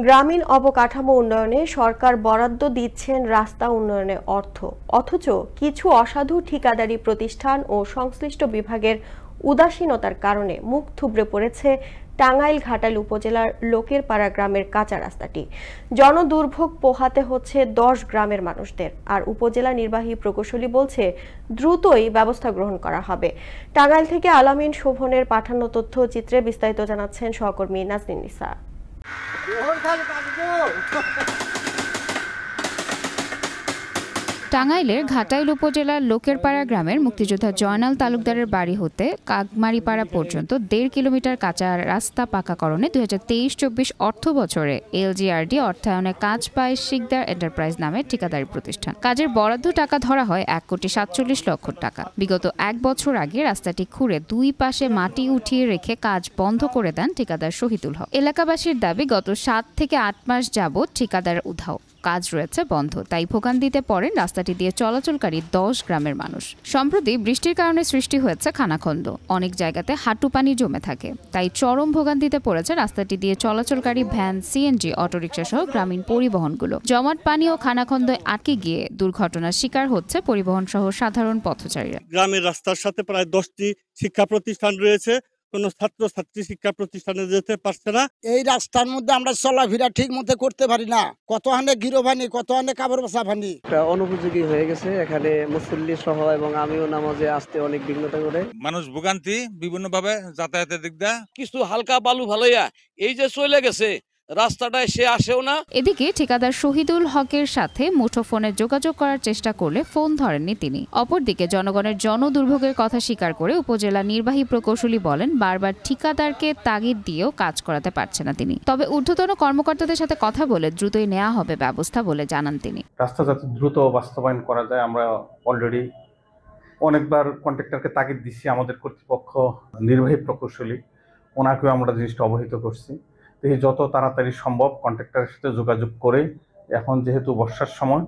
গ্রামীণ অবকাঠামো উন্নয়নে সরকার বরাদ্দ দিচ্ছেন রাস্তা উন্নয়নে অর্থ, অথচ কিছু অসাধু ঠিকাদারি প্রতিষ্ঠান ও সংশ্লিষ্ট বিভাগের উদাসীনতার কারণে মুখ থুবড়ে পড়েছে টাঙ্গাইল ঘাটাইল উপজেলার লোকেরপাড়া গ্রামের কাঁচা রাস্তাটি। জনদুর্ভোগ পোহাতে হচ্ছে 10 গ্রামের মানুষদের, আর উপজেলা নির্বাহী প্রকৌশলী বলছে দ্রুতই ব্যবস্থা গ্রহণ করা হবে। টাঙ্গাইল থেকে আলামিন শোভনের পাঠানো তথ্যচিত্রে বিস্তারিত জানাচ্ছেন সহকর্মী নাজনীন নিসা। টাঙ্গাইলের ঘাটাইল উপজেলার লোকেরপাড়া গ্রামের মুক্তিযোদ্ধা জয়নাল তালুকদারের বাড়ি হতে কাকমারিপাড়া পর্যন্ত 1.5 কিলোমিটার কাঁচা রাস্তা পাকাকরণে 2023-24 অর্থ বছরে এলজিআরডি অর্থায়নে কাজ পায় শিকদার এন্টারপ্রাইজ নামে ঠিকাদারি প্রতিষ্ঠান। কাজের বরাদ্দ টাকা ধরা হয় 1,47,00,000 টাকা। বিগত 1 বছর আগে রাস্তাটি খুঁড়ে দুই পাশে মাটি উঠিয়ে রেখে কাজ বন্ধ করে দেন ঠিকাদার শহীদুল হক। এলাকাবাসীর দাবি, গত 7 থেকে 8 মাস যাবৎ ঠিকাদার উধাও, কাজ রয়েছে বন্ধ, তাই ভোগান্তিতে পড়েন রাস্তাটি দিয়ে চলাচলকারী 10 গ্রামের মানুষ। সম্প্রতি বৃষ্টির কারণে সৃষ্টি হয়েছে খানাখন্দ, অনেক জায়গাতে হাঁটু পানি জমে থাকে, তাই চরম ভোগান্তিতে পড়েছে রাস্তাটি দিয়ে চলাচলকারী ভ্যান, সিএনজি, অটোরিকশা সহ গ্রামীণ পরিবহনগুলো। জমাট পানি ও খানাখন্দয় আটকে গিয়ে দুর্ঘটনার শিকার হচ্ছে পরিবহন সহ সাধারণ পথচারীরা। গ্রামের রাস্তার সাথে প্রায় 10টি শিক্ষা প্রতিষ্ঠান রয়েছে, কোনো ছাত্রছাত্রী শিক্ষা প্রতিষ্ঠানে যেতে পারছে না। এই রাস্তার মধ্যে আমরা চলাফেরা ঠিক মতো করতে পারি না, কত হানে গিরোভানি, কত হানে কাপড় বসা ভানি। অনুপযোগী হয়ে গেছে, এখানে মুসল্লি সহ এবং আমিও নামাজে আসতে অনেক বিঘ্নতা করে। মানুষ ভোগান্তি বিভিন্ন ভাবে যাতায়াতের দিক দিয়ে। কিছু হালকা বালু ভালোইয়া এই যে চলে গেছে রাস্তাটায়, সে আসেও না। এদিকে ঠিকাদার শহীদুল হকের সাথে মুঠোফোনে যোগাযোগ করার চেষ্টা করলে ফোন ধরেননি তিনি। অপরদিকে জনগণের জনদুর্ভোগের কথা স্বীকার করে উপজেলা নির্বাহী প্রকৌশলী বলেন, বারবার ঠিকাদারকে তাগিদ দিয়েও কাজ করাতে পারছে না তিনি। তবে ঊর্ধ্বতন কর্মকর্তাদের সাথে কথা বলে দ্রুতই নেওয়া হবে ব্যবস্থা বলে জানান তিনি। রাস্তা যাতে দ্রুত বাস্তবায়ন করা যায়, আমরা অলরেডি অনেকবার কন্ট্রাক্টরকে তাগিদ দিচ্ছি। আমাদের কর্তৃপক্ষ নির্বাহী প্রকৌশলী, ওনাকেও আমরা জিনিসটা অবহিত করছি। যত তাড়াতাড়ি সম্ভব কন্ট্রাক্টরের সাথে যোগাযোগ করে, এখন যেহেতু বর্ষার সময়,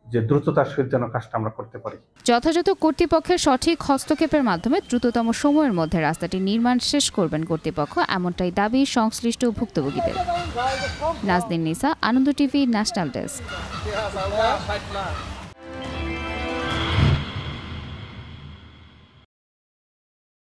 যে দ্রুততার সহিত যেন কাজটা আমরা করতে পারি। যথাযথ কর্তৃপক্ষের সঠিক হস্তক্ষেপের মাধ্যমে দ্রুততম সময়ের মধ্যে রাস্তাটি নির্মাণ শেষ করবেন কর্তৃপক্ষ, এমনটাই দাবি সংশ্লিষ্ট ভুক্তভোগীদের। নাজনীন নিসা, আনন্দ টিভি, ন্যাশনাল ডেস্ক।